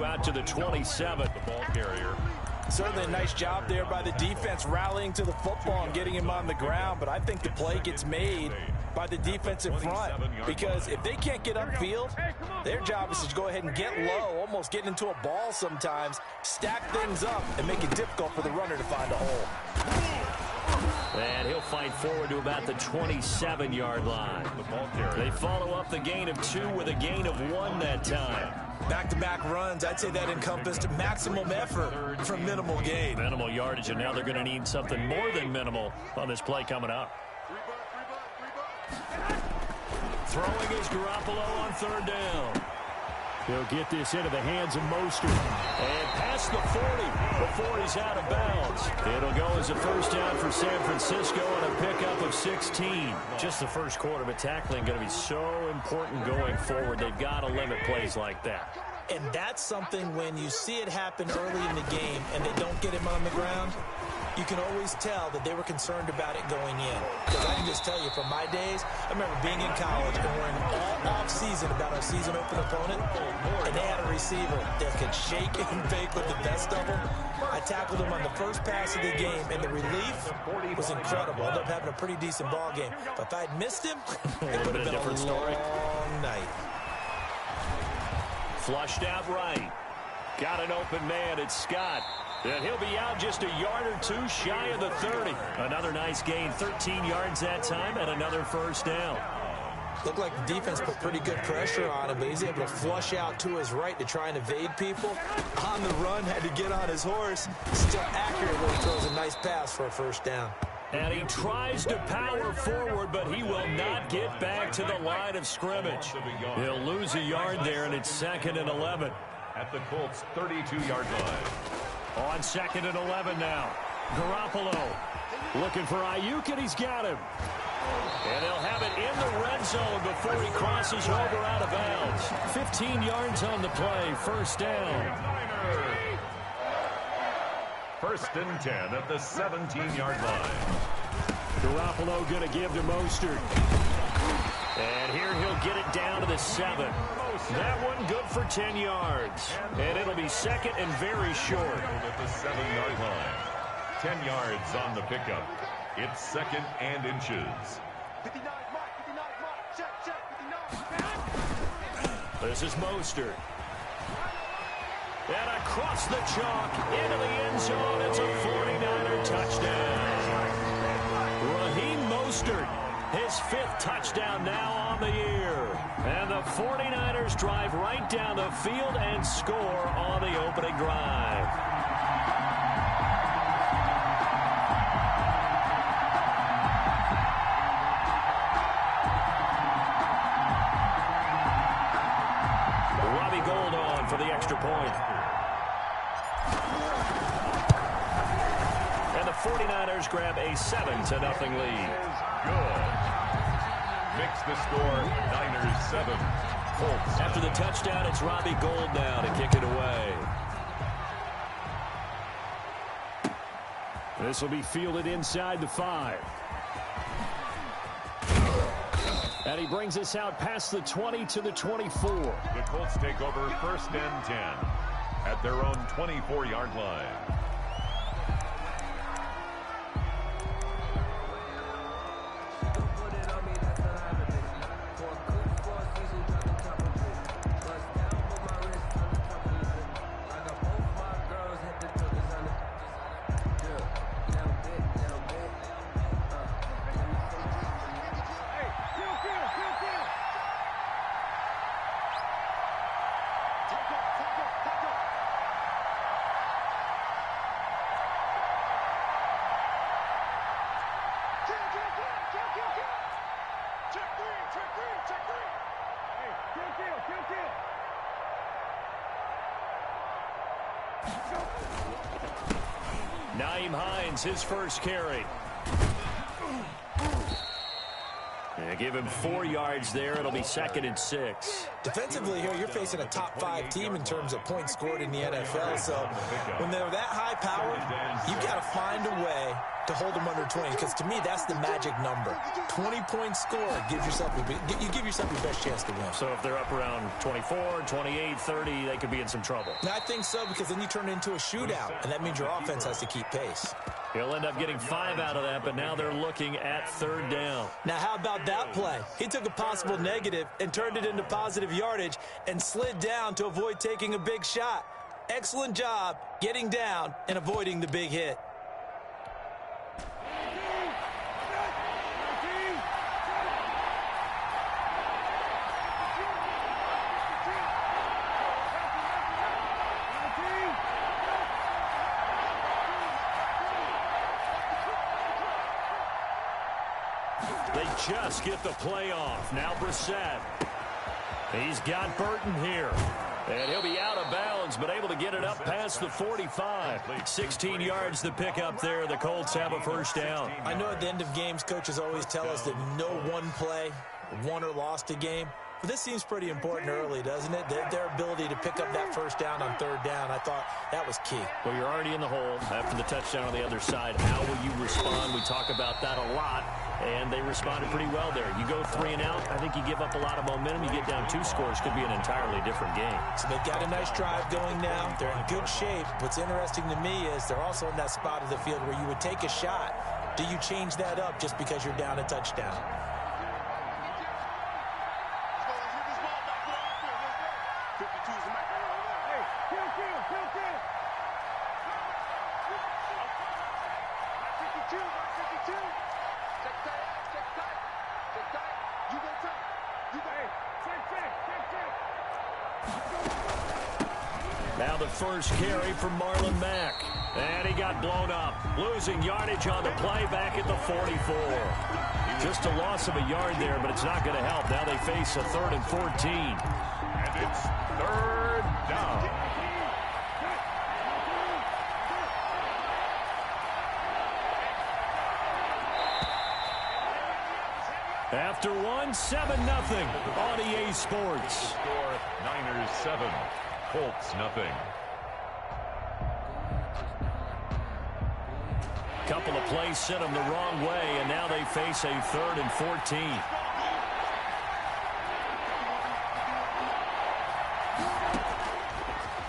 2 out to the 27. The ball carrier. Certainly a nice job there by the defense rallying to the football and getting him on the ground, but I think the play gets made by the defensive front, because if they can't get upfield, their job is to go ahead and get low, almost get into a ball sometimes, stack things up, and make it difficult for the runner to find a hole. And he'll fight forward to about the 27-yard line. They follow up the gain of 2 with a gain of 1 that time. Back-to-back runs, I'd say that encompassed maximum effort for minimal gain. Minimal yardage, and now they're going to need something more than minimal on this play coming up. Throwing is Garoppolo on 3rd down. He'll get this into the hands of Mostert. And past the 40 before he's out of bounds. It'll go as a 1st down for San Francisco and a pickup of 16. Just the first quarter, but tackling going to be so important going forward. They've got to limit plays like that. And that's something when you see it happen early in the game and they don't get him on the ground, you can always tell that they were concerned about it going in. Because I can just tell you, from my days, I remember being in college and worrying all off-season about our season-open opponent, and they had a receiver that could shake and bake with the best of them. I tackled him on the first pass of the game, and the relief was incredible. I ended up having a pretty decent ball game. But if I'd missed him, it would have been a long night. Flushed out right. Got an open man. It's Scott. And he'll be out just a yard or 2 shy of the 30. Another nice gain, 13 yards that time, and another 1st down. Looked like the defense put pretty good pressure on him, but he's able to flush out to his right to try and evade people. On the run, had to get on his horse. Still accurate when he throws a nice pass for a 1st down. And he tries to power forward, but he will not get back to the line of scrimmage. He'll lose a yard there, and it's 2nd and 11. At the Colts' 32-yard line. On 2nd and 11 now. Garoppolo looking for Ayuk, and he's got him. And they'll have it in the red zone before he crosses over out of bounds. 15 yards on the play, 1st down. 1st and 10 at the 17-yard line. Garoppolo going to give to Mostert. And here he'll get it down to the 7. That one good for 10 yards. And it'll be 2nd and very short. At the 7-yard line. 10 yards on the pickup. It's 2nd and inches. This is Mostert. And across the chalk into the end zone. It's a 49er touchdown. Raheem Mostert, his 5th touchdown now on the year. And the 49ers drive right down the field and score on the opening drive. Robbie Gould on for the extra point. And the 49ers grab a 7-0 lead. Good. Makes the score Niners 7. Colts. After the touchdown, it's Robbie Gould now to kick it away. This will be fielded inside the 5. And he brings us out past the 20 to the 24. The Colts take over 1st and 10 at their own 24-yard line. Nyheim Hines, his first carry. They give him 4 yards there. It'll be 2nd and 6. Defensively here, you're facing a top 5 team in terms of points scored in the NFL. So when they're that high powered, you've got to find a way to hold them under 20, because to me, that's the magic number. 20 points scored, you give yourself your best chance to win. So if they're up around 24, 28, 30, they could be in some trouble. I think so, because then you turn it into a shootout, and that means your offense has to keep pace. He'll end up getting 5 out of that, but now they're looking at 3rd down. Now, how about that play? He took a possible negative and turned it into positive yardage and slid down to avoid taking a big shot. Excellent job getting down and avoiding the big hit. They just get the play off. Now Brissett. He's got Burton here. And he'll be out of bounds, but able to get it up past the 45. 16 yards to pick up there. The Colts have a 1st down. I know at the end of games, coaches always tell us that no one play won or lost a game. But this seems pretty important early, doesn't it? Their ability to pick up that 1st down on 3rd down, I thought that was key. Well, you're already in the hole after the touchdown on the other side. How will you respond? We talk about that a lot, and they responded pretty well there. You go 3 and out, I think you give up a lot of momentum. You get down 2 scores, could be an entirely different game. So they've got a nice drive going now. They're in good shape. What's interesting to me is they're also in that spot of the field where you would take a shot. Do you change that up just because you're down a touchdown? Now the first carry from Marlon Mack. And he got blown up. Losing yardage on the play back at the 44. Just a loss of a yard there, but it's not going to help. Now they face a 3rd and 14. And it's 3rd down. After 7-0 on EA Sports. Score Niners 7, Colts nothing. Couple of plays sent them the wrong way, and now they face a 3rd and 14.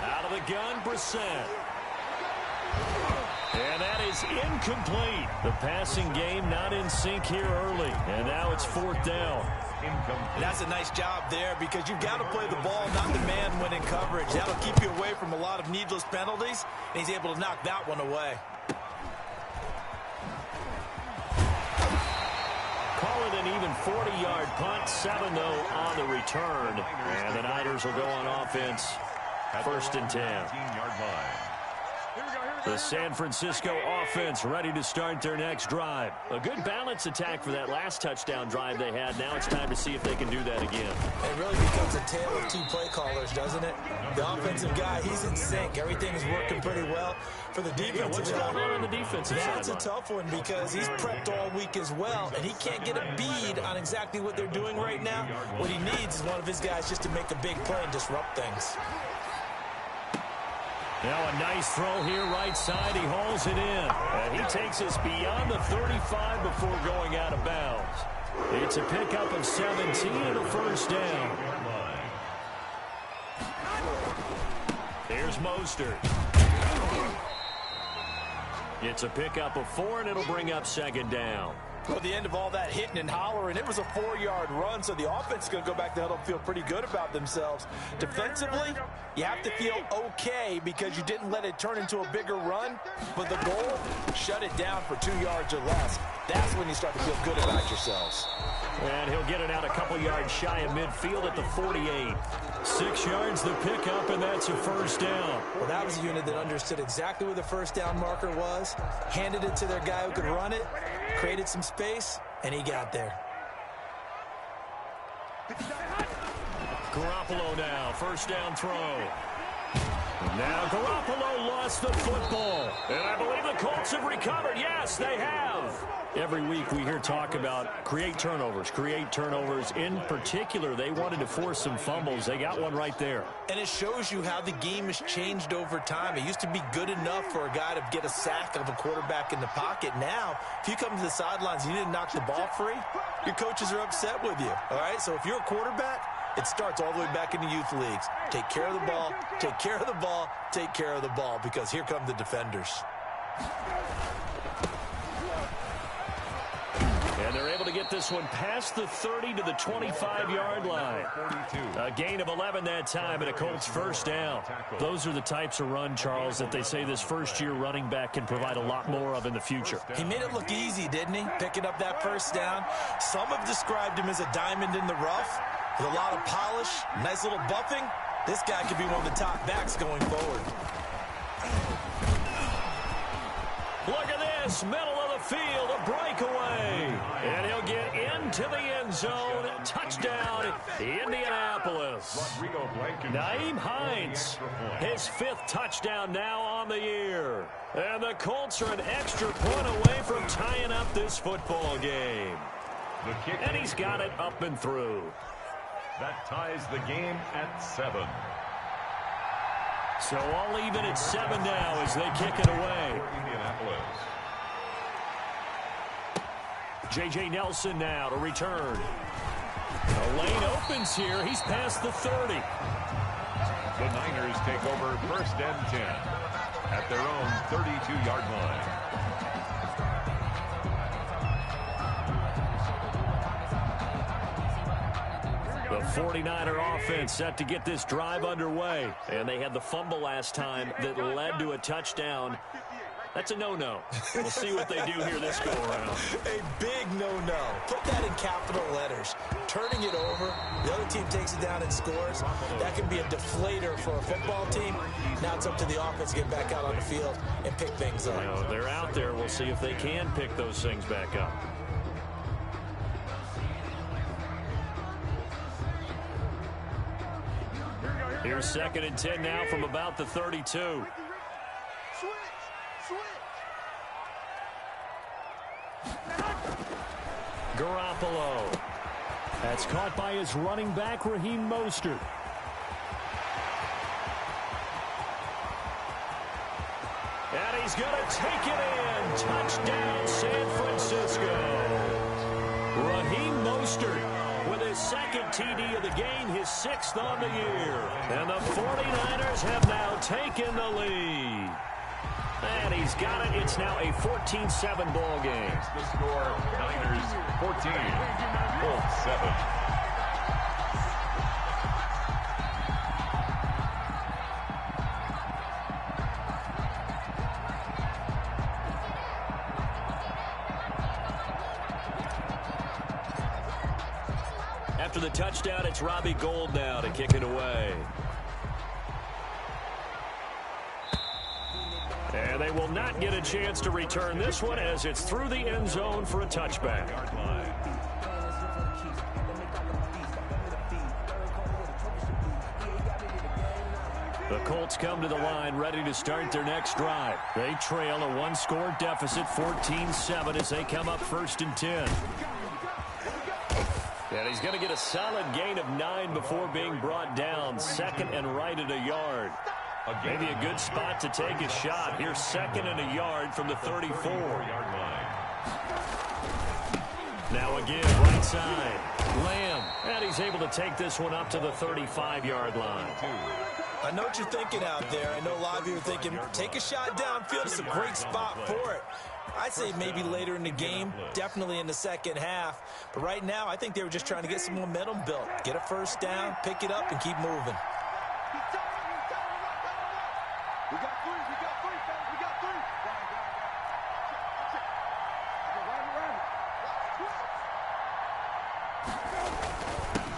Out of the gun, Brissett. And that is incomplete. The passing game not in sync here early. And now it's 4th down. That's a nice job there, because you've got to play the ball, not the man when in coverage. That'll keep you away from a lot of needless penalties, and he's able to knock that one away. Call it an even 40-yard punt, 7-0 on the return. And the Niners will go on offense, 1st and 10. 19-yard line. The San Francisco offense ready to start their next drive. A good balance attack for that last touchdown drive they had. Now it's time to see if they can do that again. It really becomes a tale of 2 play callers, doesn't it? The offensive guy, he's in sync. Everything's working pretty well. For the defensive what's going on the defensive side? That's a tough one, because he's prepped all week as well, and he can't get a bead on exactly what they're doing right now. What he needs is one of his guys just to make a big play and disrupt things. Now a nice throw here right side. He hauls it in. And he takes us beyond the 35 before going out of bounds. It's a pickup of 17 and a 1st down. Here's Mostert. It's a pickup of 4, and it'll bring up 2nd down. Well, at the end of all that hitting and hollering, it was a 4-yard run, so the offense is going to go back to huddle and feel pretty good about themselves. Defensively, you have to feel okay because you didn't let it turn into a bigger run, but the goal, shut it down for 2 yards or less. That's when you start to feel good about yourselves. And he'll get it out a couple yards shy of midfield at the 48. 6 yards the pickup, and that's a 1st down. Well, that was a unit that understood exactly where the 1st down marker was, handed it to their guy who could run it, created some space, and he got there. Garoppolo now, 1st down throw. Now Garoppolo lost the football. And I believe the Colts have recovered. Yes, they have. Every week we hear talk about create turnovers. In particular, they wanted to force some fumbles. They got one right there. And it shows you how the game has changed over time. It used to be good enough for a guy to get a sack of a quarterback in the pocket. Now, if you come to the sidelines and you didn't knock the ball free, your coaches are upset with you. All right? So if you're a quarterback, it starts all the way back in the youth leagues. Take care of the ball, take care of the ball, take care of the ball, because here come the defenders. And they're able to get this one past the 30 to the 25-yard line. A gain of 11 that time and a Colts first down. Those are the types of run, Charles, that they say this first-year running back can provide a lot more of in the future. He made it look easy, didn't he? Picking up that first down. Some have described him as a diamond in the rough with a lot of polish, nice little buffing. This guy could be one of the top backs going forward. Look at this, middle of the field, a breakaway. And he'll get into the end zone. Touchdown, Indianapolis. Nyheim Hines, his 5th touchdown now on the year. And the Colts are an extra point away from tying up this football game. And he's got it up and through. That ties the game at 7. So all even at 7 now as they kick it away. Indianapolis. J.J. Nelson now to return. The lane opens here. He's past the 30. The Niners take over 1st and 10 at their own 32-yard line. The 49er offense set to get this drive underway. And they had the fumble last time that led to a touchdown. That's a no-no. We'll see what they do here this go-around. A big no-no. Put that in capital letters. Turning it over, the other team takes it down and scores. That can be a deflator for a football team. Now it's up to the offense to get back out on the field and pick things up. Well, they're out there. We'll see if they can pick those things back up. Here's 2nd and 10 now from about the 32. Garoppolo. That's caught by his running back, Raheem Mostert. And he's going to take it in. Touchdown, San Francisco. Raheem Mostert with his 2nd TD of the game, his 6th on the year. And the 49ers have now taken the lead. And he's got it. It's now a 14-7 ball game. The score, Niners 14, Colts 7. After the touchdown, it's Robbie Gould now to kick it away. And they will not get a chance to return this one as it's through the end zone for a touchback. The Colts come to the line ready to start their next drive. They trail a 1-score deficit, 14-7, as they come up 1st and 10. And he's going to get a solid gain of 9 before being brought down. 2nd and right at a yard. Maybe a good spot to take a shot. Here's 2nd and a yard from the 34-yard line. Now again, right side. Lamb. And he's able to take this one up to the 35-yard line. I know what you're thinking out there. I know a lot of you are thinking, take a shot downfield. It's a great spot for it. I'd say maybe later in the game, definitely in the second half. But right now, I think they were just trying to get some momentum built. Get a first down, pick it up, and keep moving.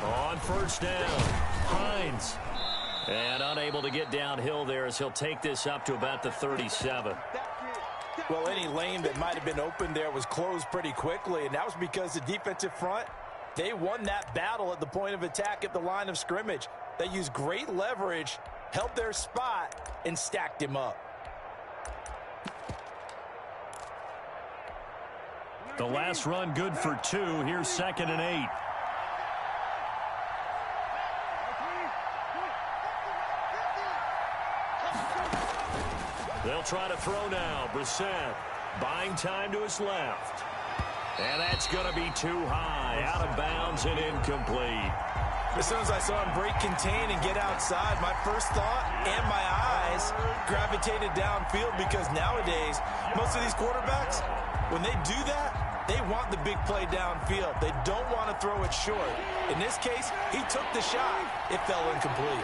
On first down, Hines. And unable to get downhill there as he'll take this up to about the 37. Well, any lane that might have been open there was closed pretty quickly, and that was because the defensive front, they won that battle at the point of attack at the line of scrimmage. They used great leverage, held their spot, and stacked him up. The last run good for 2. Here's 2nd and 8. They'll try to throw now. Brissett buying time to his left. And that's going to be too high. Out of bounds and incomplete. As soon as I saw him break contain and get outside, my first thought and my eyes gravitated downfield, because nowadays, most of these quarterbacks, when they do that, they want the big play downfield. They don't want to throw it short. In this case, he took the shot. It fell incomplete.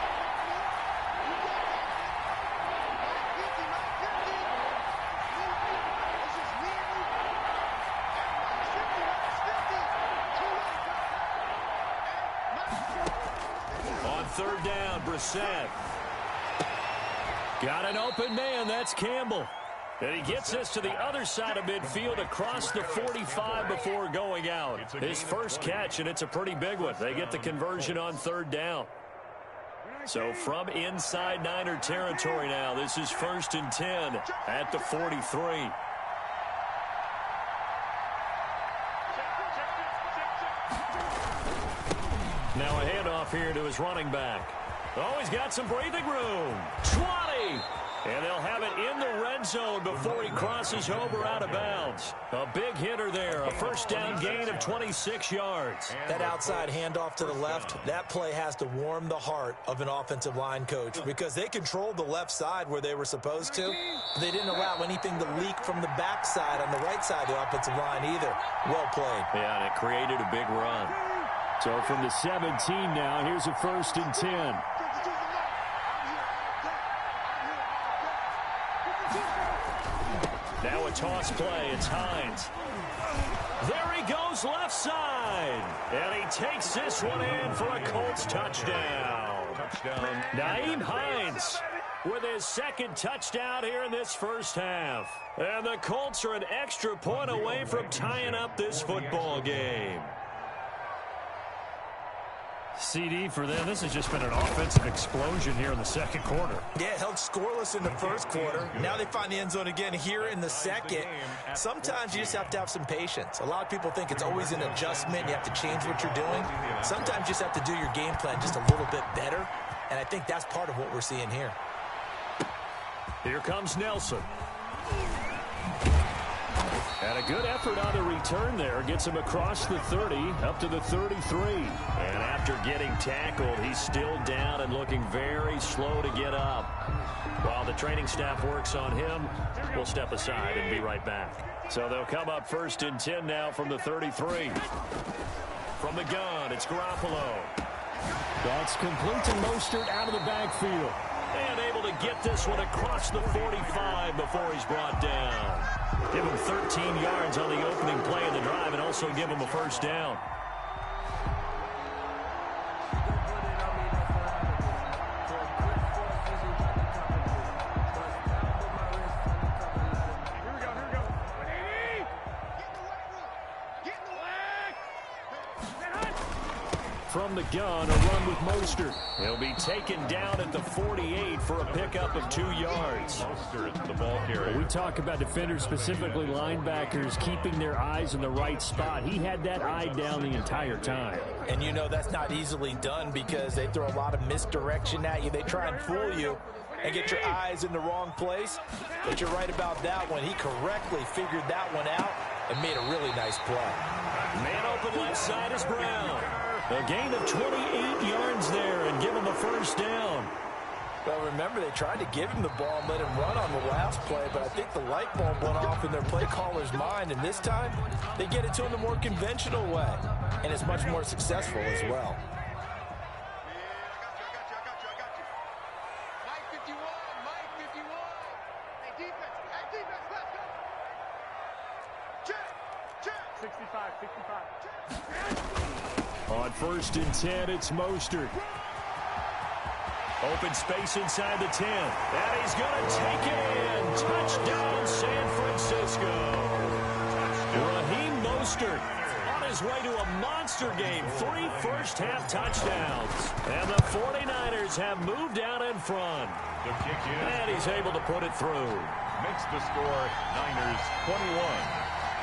On 3rd down, Brissett. Got an open man. That's Campbell. And he gets this to the other side of midfield across the 45 before going out. His first catch, and it's a pretty big one. They get the conversion on 3rd down. So from inside Niner territory now, this is 1st and 10 at the 43. Now a handoff here to his running back. Oh, he's got some breathing room. 20. And they'll have it in the red zone before he crosses over out of bounds. A big hitter there. A first down gain of 26 yards. That outside handoff to the left, that play has to warm the heart of an offensive line coach, because they controlled the left side where they were supposed to. They didn't allow anything to leak from the backside on the right side of the offensive line either. Well played. Yeah, and it created a big run. So from the 17 now, here's a 1st and 10. Now a toss play. It's Hines. There he goes left side. And he takes this one in for a Colts touchdown. Nyheim Hines with his 2nd touchdown here in this first half. And the Colts are an extra point away from tying up this football game. CD for them. This has just been an offensive explosion here in the 2nd quarter. Yeah, held scoreless in the 1st quarter. Now they find the end zone again here in the 2nd. Sometimes you just have to have some patience. A lot of people think it's always an adjustment. You have to change what you're doing. Sometimes you just have to do your game plan just a little bit better. And I think that's part of what we're seeing here. Here comes Nelson. And a good effort on the return there. Gets him across the 30, up to the 33. And after getting tackled, he's still down and looking very slow to get up. While the training staff works on him, we'll step aside and be right back. So they'll come up 1st and 10 now from the 33. From the gun, it's Garoppolo. That's complete to Mostert out of the backfield. And able to get this one across the 45 before he's brought down. Give him 13 yards on the opening play of the drive and also give him a first down. From the gun, a run with Mostert. He'll be taken down at the 48 for a pickup of 2 yards. Mostert, the ball carrier. We talk about defenders, specifically linebackers, keeping their eyes in the right spot. He had that eye down the entire time. And you know that's not easily done, because they throw a lot of misdirection at you. They try and fool you and get your eyes in the wrong place. But you're right about that one. He correctly figured that one out and made a really nice play. Man open left side is Brown. A gain of 28 yards there and give him a first down. Well, remember, they tried to give him the ball and let him run on the last play, but I think the light bulb went off in their play caller's mind, and this time they get it to him the more conventional way, and it's much more successful as well. On 1st and 10, it's Mostert. Open space inside the 10. And he's going to take it in. Touchdown, San Francisco. Raheem Mostert on his way to a monster game. 3 first-half touchdowns. And the 49ers have moved out in front. The kick is. And he's able to put it through. Makes the score Niners 21,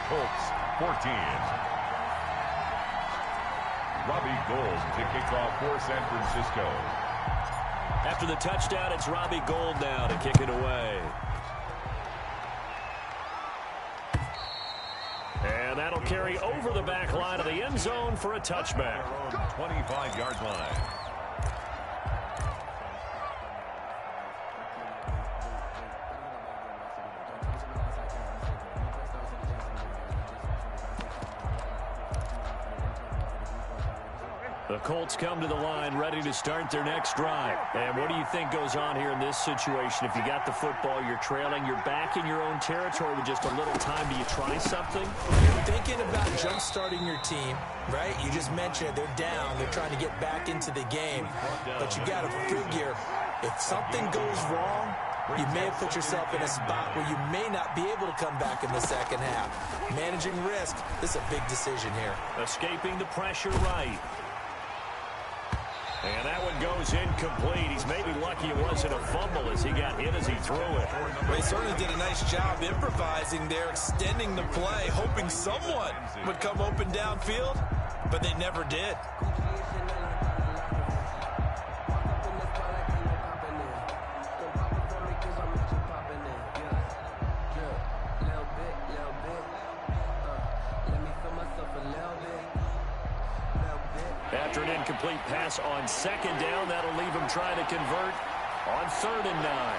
Colts 14. Robbie Gould to kick off for San Francisco. After the touchdown, it's Robbie Gould now to kick it away. And that'll carry over the back line of the end zone for a touchback. 25-yard line. The Colts come to the line ready to start their next drive. And what do you think goes on here in this situation? If you got the football, you're trailing, you're back in your own territory with just a little time. Do you try something? You're thinking about jump-starting your team, right? You just mentioned it. They're down. They're trying to get back into the game. But you got to figure, if something goes wrong, you may have put yourself in a spot where you may not be able to come back in the second half. Managing risk, this is a big decision here. Escaping the pressure right. And that one goes incomplete. He's maybe lucky it wasn't a fumble as he got hit as he threw it. Well, he certainly did a nice job improvising there, extending the play, hoping someone would come open downfield, but they never did. After an incomplete pass on second down, that'll leave him trying to convert on 3rd and 9.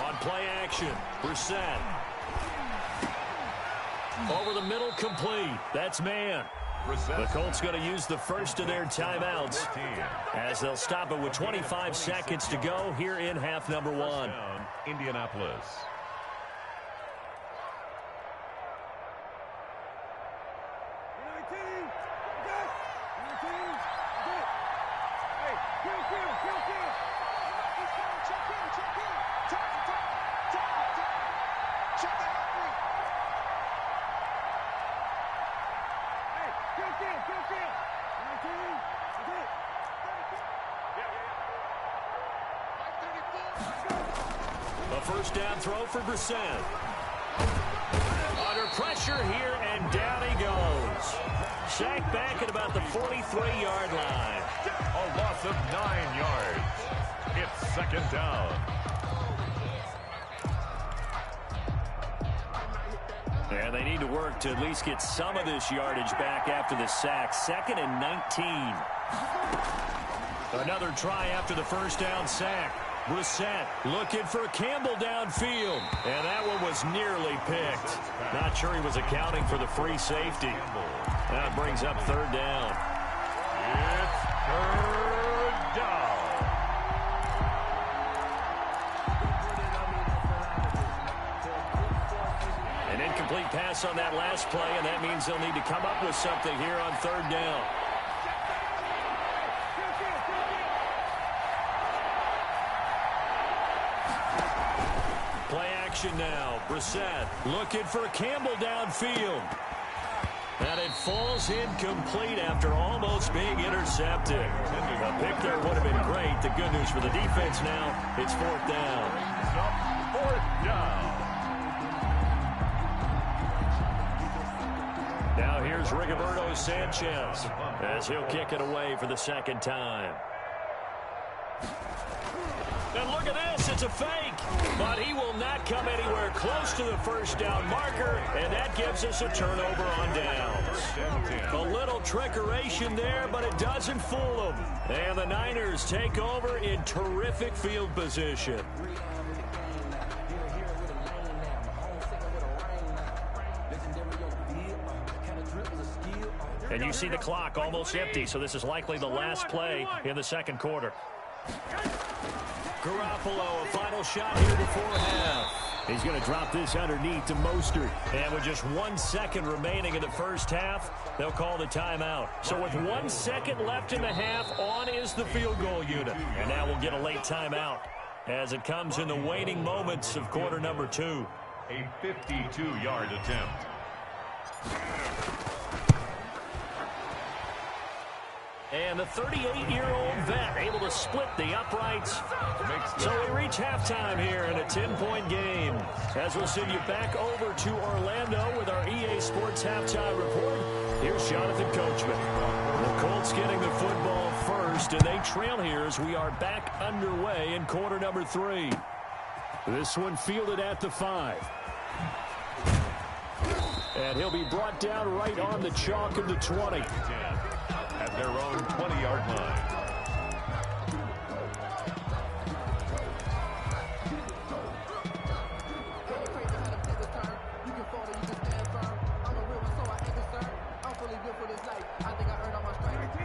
On play action, Brissett. Over the middle, complete. That's man. The Colts going to use the first of their timeouts as they'll stop it with 25 seconds to go here in half number 1. Indianapolis. A first down throw for Brissett. Under pressure here, and down he goes. Sacked back at about the 43-yard line. A loss of 9 yards. It's 2nd down. And they need to work to at least get some of this yardage back after the sack. 2nd and 19. Another try after the first down sack. Brissett looking for Campbell downfield. And that one was nearly picked. Not sure he was accounting for the free safety. That brings up 3rd down. It's 3rd down. An incomplete pass on that last play, and that means they'll need to come up with something here on 3rd down. Play action now. Brissett looking for Campbell downfield. And it falls incomplete after almost being intercepted. A pick there would have been great. The good news for the defense now, it's 4th down. 4th down. Now here's Rigoberto Sanchez as he'll kick it away for the 2nd time. And look at this, it's a fake, but he will not come anywhere close to the first down marker, and that gives us a turnover on downs. A little trickeration there, but it doesn't fool them. And the Niners take over in terrific field position. And you see the clock almost empty, so this is likely the last play in the 2nd quarter. Garoppolo, a final shot here before half. He's going to drop this underneath to Mostert. And with just 1 second remaining in the first half, they'll call the timeout. So with 1 second left in the half, on is the field goal unit. And now we'll get a late timeout as it comes in the waning moments of quarter number 2. A 52-yard attempt. And the 38-year-old vet able to split the uprights. So we reach halftime here in a 10-point game. As we'll send you back over to Orlando with our EA Sports halftime report, here's Jonathan Coachman. The Colts getting the football first, and they trail here as we are back underway in quarter number 3. This one fielded at the 5. And he'll be brought down right on the chalk of the 20. At their own 20-yard line.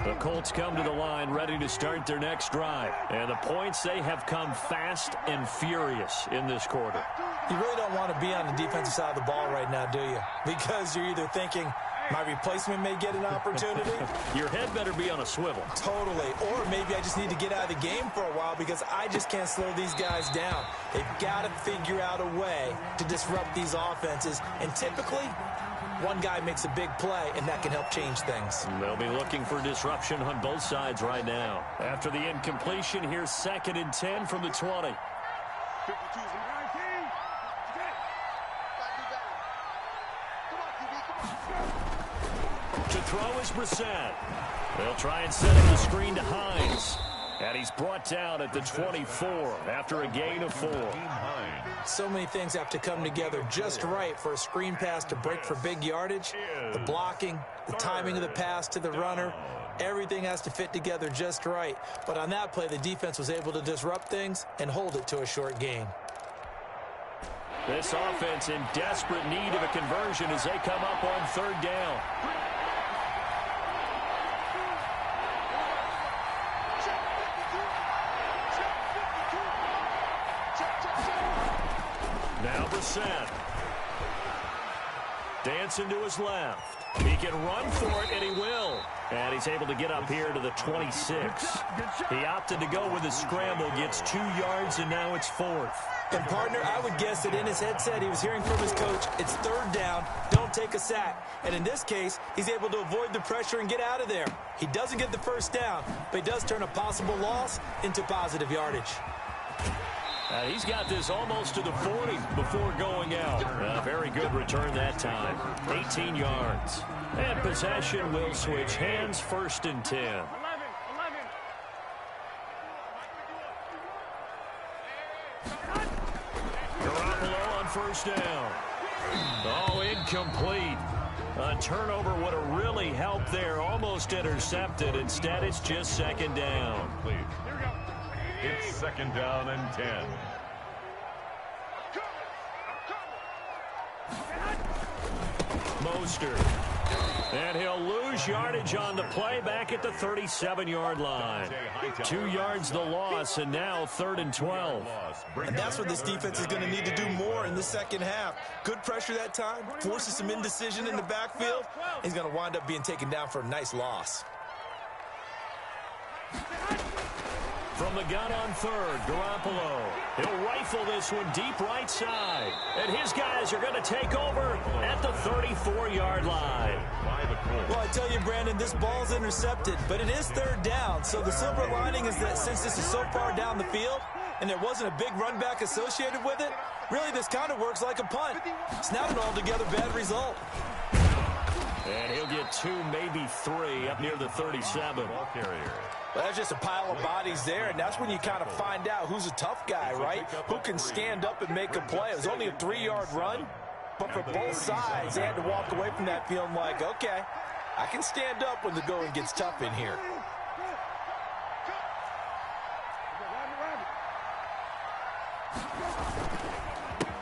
The Colts come to the line ready to start their next drive. And the points, they have come fast and furious in this quarter. You really don't want to be on the defensive side of the ball right now, do you? Because you're either thinking, my replacement may get an opportunity. Your head better be on a swivel. Totally. Or maybe I just need to get out of the game for a while because I just can't slow these guys down. They've got to figure out a way to disrupt these offenses. And typically, one guy makes a big play, and that can help change things. They'll be looking for disruption on both sides right now. After the incompletion, here's 2nd and 10 from the 20. To throw is Brissett. They'll try and set up the screen to Hines. And he's brought down at the 24 after a gain of 4. So many things have to come together just right for a screen pass to break for big yardage. The blocking, the timing of the pass to the runner, everything has to fit together just right. But on that play, the defense was able to disrupt things and hold it to a short gain. This offense in desperate need of a conversion as they come up on 3rd down. Now Brissett. Dancing to his left. He can run for it, and he will. And he's able to get up here to the 26. He opted to go with his scramble, gets 2 yards, and now it's 4th. And, partner, I would guess that in his headset he was hearing from his coach, it's 3rd down, don't take a sack. And in this case, he's able to avoid the pressure and get out of there. He doesn't get the 1st down, but he does turn a possible loss into positive yardage. He's got this almost to the 40 before going out. Very good return that time. 18 yards. And possession will switch hands, 1st and 10. Garoppolo on 1st down. Oh, incomplete. A turnover would have really helped there. Almost intercepted. Instead, it's just 2nd down. It's 2nd down and 10. Mostert. And he'll lose yardage on the play back at the 37-yard line. 2 yards the loss, and now 3rd and 12. And that's what this defense is going to need to do more in the 2nd half. Good pressure that time, forces some indecision in the backfield. He's going to wind up being taken down for a nice loss. From the gun on 3rd, Garoppolo. He'll rifle this one deep right side. And his guys are going to take over at the 34-yard line. Well, I tell you, Brandon, this ball's intercepted, but it is 3rd down. So the silver lining is that since this is so far down the field and there wasn't a big run back associated with it, really this kind of works like a punt. It's not an altogether bad result. And he'll get 2, maybe 3 up near the 37. Ball carrier. Well, that's just a pile of bodies there, and that's when you kind of find out who's a tough guy, right? Who can stand up and make a play. It was only a 3-yard run, but for both sides, they had to walk away from that feeling like, okay, I can stand up when the going gets tough in here.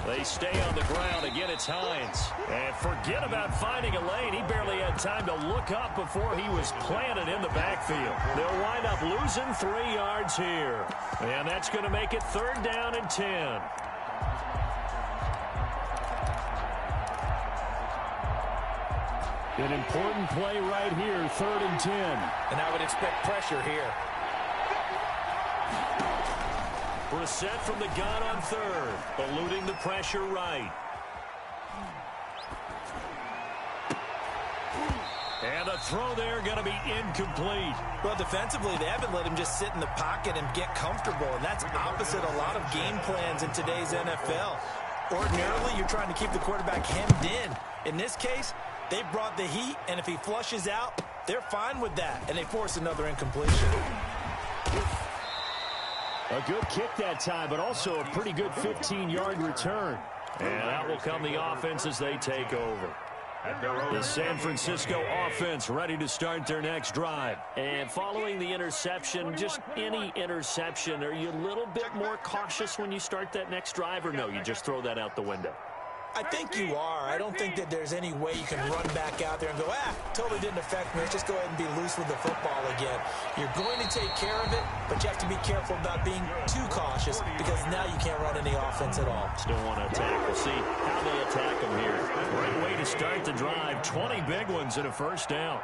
They stay on the ground. Again, it's Hines. And forget about finding a lane. He barely had time to look up before he was planted in the backfield. They'll wind up losing 3 yards here. And that's going to make it 3rd down and 10. An important play right here, 3rd and 10. And I would expect pressure here. Brissett from the gun on 3rd, eluding the pressure right. The throw there going to be incomplete. Well, defensively, they haven't let him just sit in the pocket and get comfortable, and that's opposite a lot of game plans in today's NFL. Ordinarily, you're trying to keep the quarterback hemmed in. In this case, they brought the heat, and if he flushes out, they're fine with that, and they force another incompletion. A good kick that time, but also a pretty good 15-yard return. And out will come the offense as they take over. The San Francisco offense ready to start their next drive. And following the interception, just any interception, are you a little bit more cautious when you start that next drive, or no, you just throw that out the window? I think you are. I don't think that there's any way you can run back out there and go, totally didn't affect me. Let's just go ahead and be loose with the football again. You're going to take care of it, but you have to be careful about being too cautious because now you can't run any offense at all. Still want to attack. We'll see how they attack them here. Great way to start the drive. 20 big ones and a first down.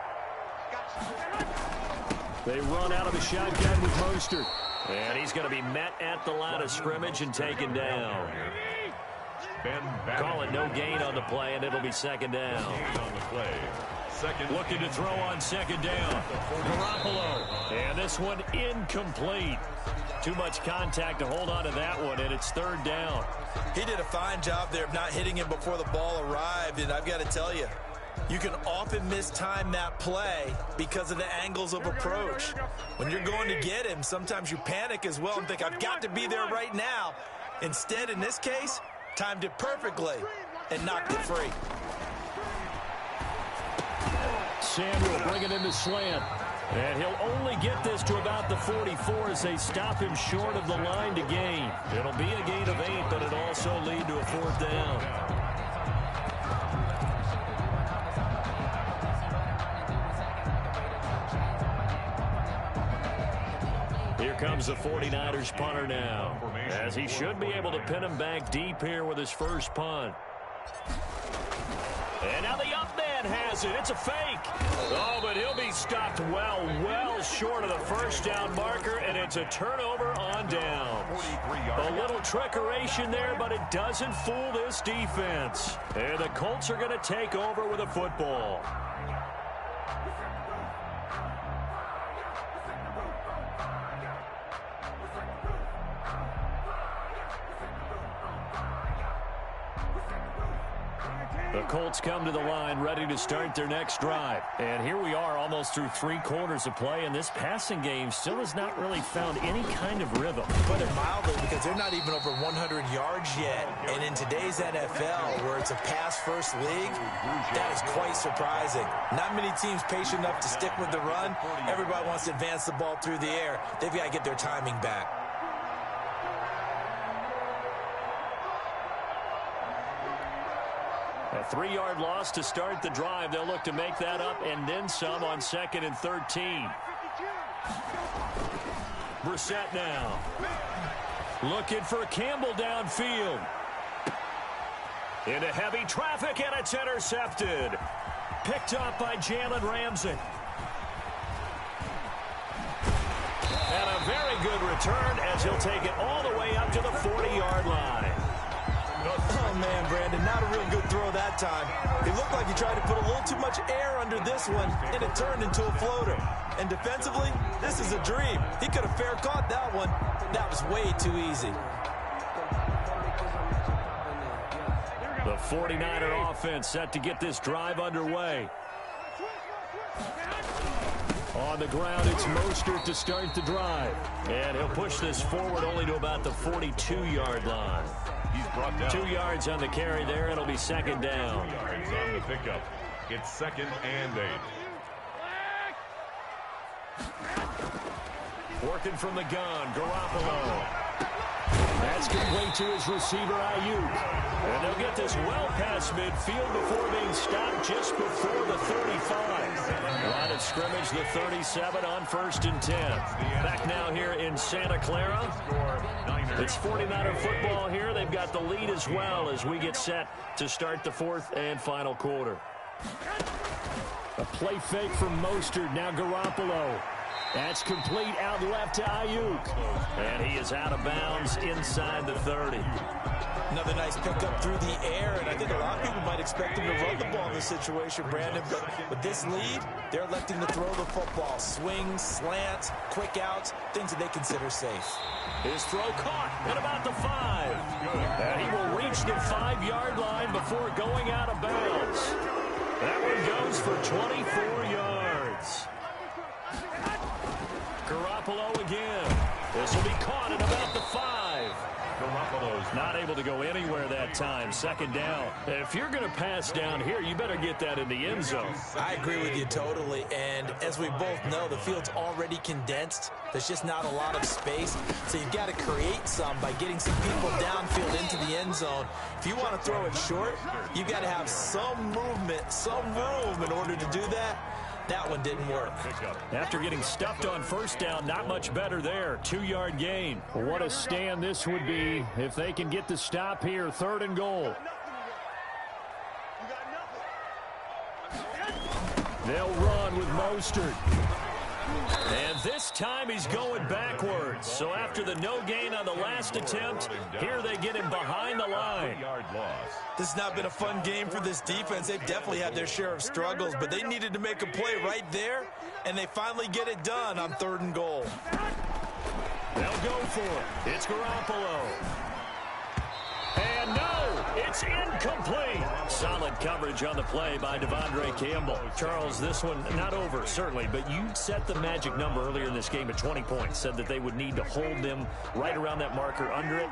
They run out of the shotgun with Mostert. And he's going to be met at the line of scrimmage and taken down. Call it no gain on the play, and it'll be second down. Looking to throw on second down. Garoppolo. And this one incomplete. Too much contact to hold on to that one, and it's third down. He did a fine job there of not hitting him before the ball arrived, and I've got to tell you, you can often mistime that play because of the angles of approach. When you're going to get him, sometimes you panic as well and think, I've got to be there right now. Instead, in this case, timed it perfectly and knocked it free. Samuel bringing in the slant. And he'll only get this to about the 44 as they stop him short of the line to gain. It'll be a gain of 8, but it'll also lead to a fourth down. Here comes the 49ers punter now, as he should be able to pin him back deep here with his first punt. And now the up man has it. It's a fake. Oh, but he'll be stopped well short of the first down marker, and it's a turnover on downs. A little trickeration there, but it doesn't fool this defense. And the Colts are going to take over with a football. The Colts come to the line ready to start their next drive. And here we are almost through 3 quarters of play, and this passing game still has not really found any kind of rhythm. Put it mildly, because they're not even over 100 yards yet. And in today's NFL, where it's a pass-first league, that is quite surprising. Not many teams patient enough to stick with the run. Everybody wants to advance the ball through the air. They've got to get their timing back. A 3-yard loss to start the drive. They'll look to make that up and then some on 2nd and 13. Brissett now. Looking for Campbell downfield. Into heavy traffic, and it's intercepted. Picked up by Jalen Ramsey. And a very good return as he'll take it all the way up to the 40-yard line. Oh, man, Brandon, not a real good throw that time. It looked like he tried to put a little too much air under this one, and it turned into a floater. And defensively, this is a dream. He could have fair caught that one. That was way too easy. The 49er offense set to get this drive underway. On the ground, it's Mostert to start the drive. And he'll push this forward only to about the 42-yard line. He's brought down. 2 yards on the carry there. It'll be second down. 2 yards on the pickup. It's 2nd and 8. Working from the gun, Garoppolo. That's complete to his receiver, Ayuk. And they'll get this well past midfield before being stopped just before the 35. Line of scrimmage, the 37 on 1st and 10. Back now here in Santa Clara. It's 49er football here. They've got the lead as well as we get set to start the 4th and final quarter. A play fake from Mostert. Now Garoppolo. That's complete out left to Ayuk. And he is out of bounds inside the 30. Another nice pickup through the air, and I think a lot of people might expect him to run the ball in this situation, Brandon. But with this lead, they're electing to throw the football. Swings, slants, quick outs, things that they consider safe. His throw caught at about the 5. And he will reach the 5-yard line before going out of bounds. That one goes for 24 yards. Garoppolo again. This will be caught at about the 5. Garoppolo's not able to go anywhere that time. Second down. If you're going to pass down here, you better get that in the end zone. I agree with you totally. And as we both know, the field's already condensed. There's just not a lot of space. So you've got to create some by getting some people downfield into the end zone. If you want to throw it short, you've got to have some movement, some room in order to do that. That one didn't work. After getting stuffed on first down, not much better there. 2-yard gain. What a stand this would be if they can get the stop here. 3rd and goal. They'll run with Mostert. And this time he's going backwards. So after the no gain on the last attempt, here they get him behind the line. This has not been a fun game for this defense. They've definitely had their share of struggles, but they needed to make a play right there, and they finally get it done on 3rd and goal. They'll go for it. It's Garoppolo. And no, it's incomplete. Solid coverage on the play by Devondre Campbell. Charles, this one not over, certainly, but you set the magic number earlier in this game at 20 points. Said that they would need to hold them right around that marker under it.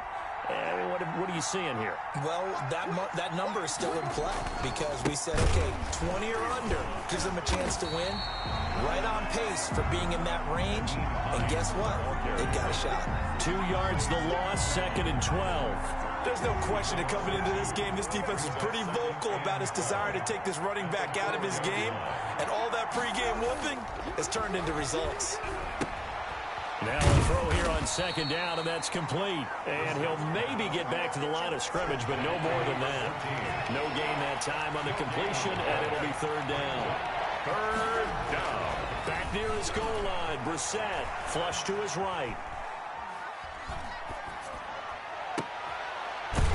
What are you seeing here? Well, that number is still in play because we said, okay, 20 or under gives them a chance to win. Right on pace for being in that range. And guess what? They've got a shot. 2 yards the loss, 2nd and 12. There's no question that coming into this game, this defense is pretty vocal about its desire to take this running back out of his game. And all that pregame whooping has turned into results. Now a throw here on 2nd down, and that's complete. And he'll maybe get back to the line of scrimmage, but no more than that. No gain that time on the completion, and it'll be 3rd down. 3rd down. Back near his goal line, Brissett flush to his right.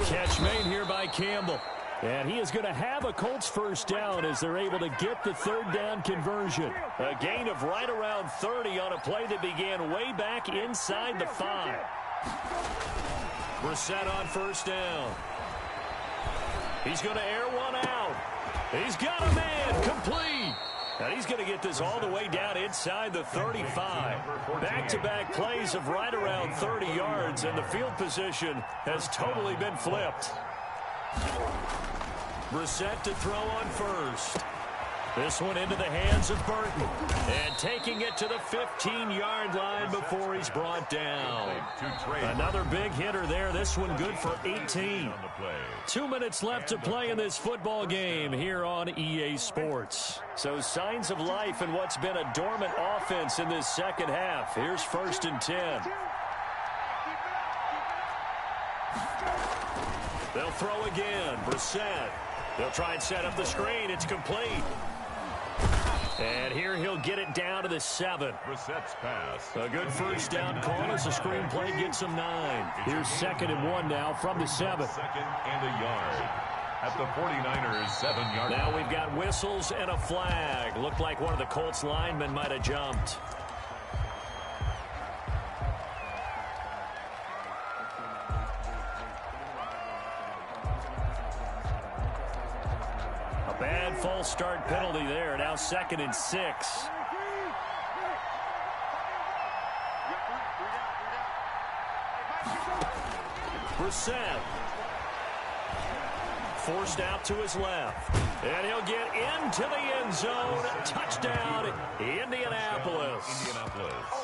Catch made here by Campbell. And he is going to have a Colts first down as they're able to get the 3rd down conversion. A gain of right around 30 on a play that began way back inside the 5. Brissett on first down. He's going to air one out. He's got a man complete. And he's going to get this all the way down inside the 35. Back-to-back plays of right around 30 yards, and the field position has totally been flipped. Brissett to throw on first. This one into the hands of Burton. And taking it to the 15-yard line before he's brought down. Another big hitter there. This one good for 18. 2 minutes left to play in this football game here on EA Sports. So signs of life in what's been a dormant offense in this second half. Here's 1st and 10. They'll throw again. Brissett. They'll try and set up the screen. It's complete. And here he'll get it down to the 7. Brissett's pass. A good first down call as the screenplay gets him 9. Here's 2nd and 1 now from the 7. 2nd and a yard. At the 49ers' 7-yard line. Now we've got whistles and a flag. Looked like one of the Colts linemen might have jumped. Bad false start penalty there. Now 2nd and 6. Brissett. Forced out to his left. And he'll get into the end zone. Touchdown, Indianapolis.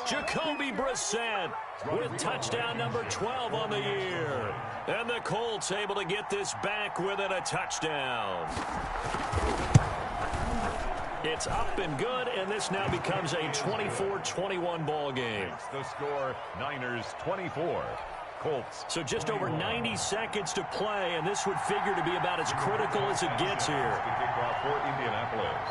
Jacoby Brissett with touchdown number 12 on the year. And the Colts able to get this back within a touchdown. It's up and good, and this now becomes a 24-21 ball game. The score, Niners 24. Colts. So just over 90 seconds to play, and this would figure to be about as critical as it gets here. The kickoff for Indianapolis.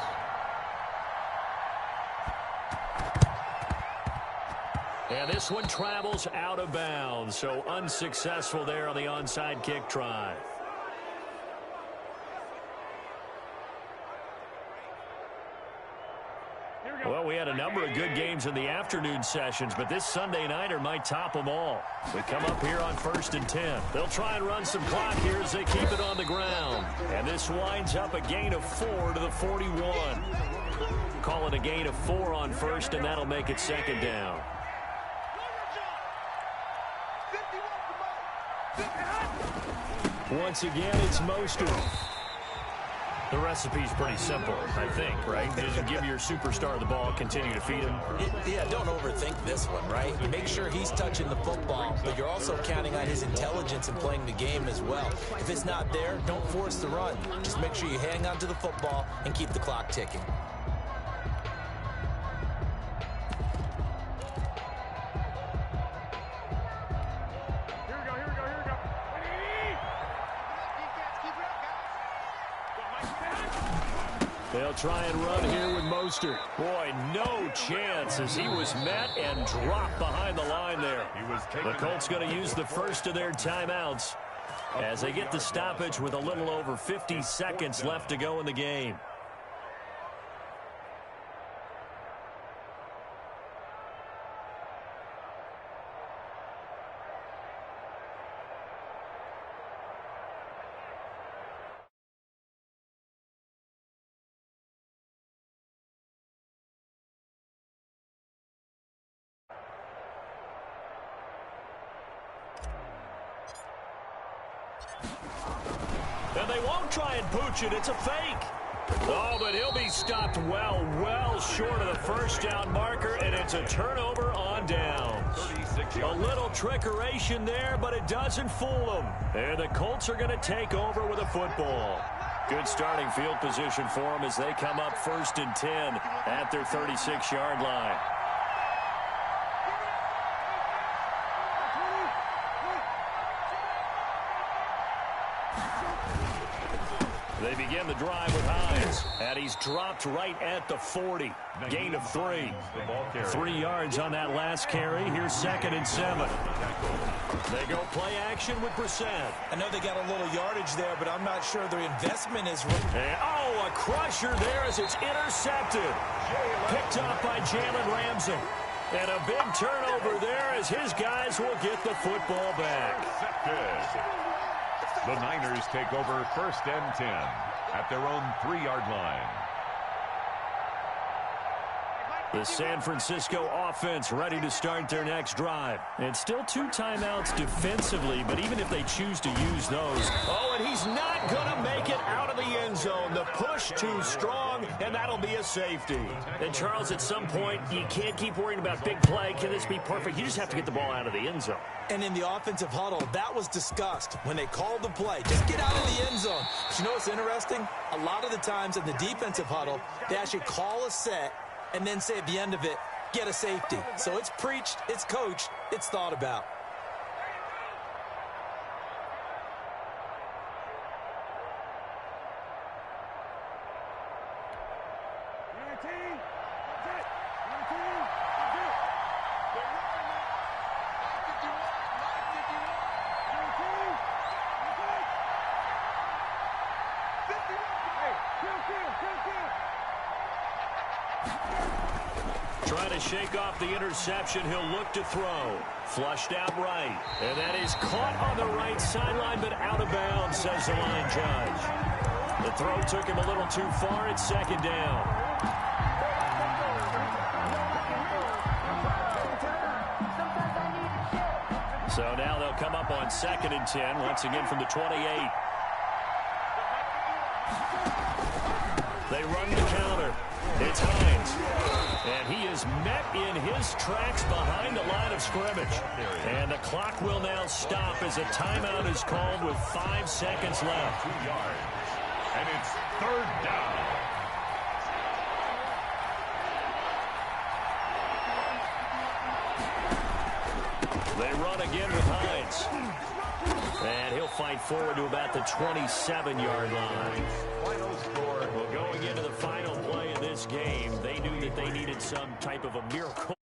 And this one travels out of bounds, so unsuccessful there on the onside kick try. Well, we had a number of good games in the afternoon sessions, but this Sunday nighter might top them all. We come up here on 1st and 10. They'll try and run some clock here as they keep it on the ground. And this winds up a gain of 4 to the 41. Call it a gain of 4 on 1st, and that'll make it 2nd down. Once again, it's Mostert. The recipe's pretty simple, I think, right? Just give your superstar the ball, continue to feed him. Yeah, don't overthink this one, right? Make sure he's touching the football, but you're also counting on his intelligence in playing the game as well. If it's not there, don't force the run. Just make sure you hang on to the football and keep the clock ticking. They'll try and run here with Mostert. Boy, no chance as he was met and dropped behind the line there. The Colts going to use the first of their timeouts as they get the stoppage with a little over 50 seconds left to go in the game. And they won't try and pooch it. It's a fake. Oh, but he'll be stopped well short of the first down marker, and it's a turnover on downs. A little trickeration there, but it doesn't fool them. And the Colts are going to take over with a football. Good starting field position for them as they come up 1st and 10 at their 36-yard line. They begin the drive with Hines, and he's dropped right at the 40. Gain of 3. 3 yards on that last carry. Here's 2nd and 7. They go play action with Brissett. I know they got a little yardage there, but I'm not sure their investment is... And, oh, a crusher there as it's intercepted. Picked up by Jalen Ramsey. And a big turnover there as his guys will get the football back. The Niners take over 1st and 10 at their own 3-yard line. The San Francisco offense ready to start their next drive. And still 2 timeouts defensively, but even if they choose to use those. Oh, and he's not going to make it out of the end zone. The push too strong, and that'll be a safety. And, Charles, at some point, you can't keep worrying about big play. Can this be perfect? You just have to get the ball out of the end zone. And in the offensive huddle, that was discussed when they called the play. Just get out of the end zone. But you know what's interesting? A lot of the times in the defensive huddle, they actually call a set and then say at the end of it, get a safety. So it's preached, it's coached, it's thought about. Trying to shake off the interception. He'll look to throw. Flushed out right. And that is caught on the right sideline, but out of bounds, says the line judge. The throw took him a little too far. It's 2nd down. So now they'll come up on 2nd and 10, once again from the 28. They run the counter. It's Hines. And he is met in his tracks behind the line of scrimmage. And the clock will now stop as a timeout is called with 5 seconds left. 2 yards. And it's 3rd down. They run again with Hines. And he'll fight forward to about the 27-yard line. Final score. Well, going into the final play of this game, they knew that they needed some type of a miracle.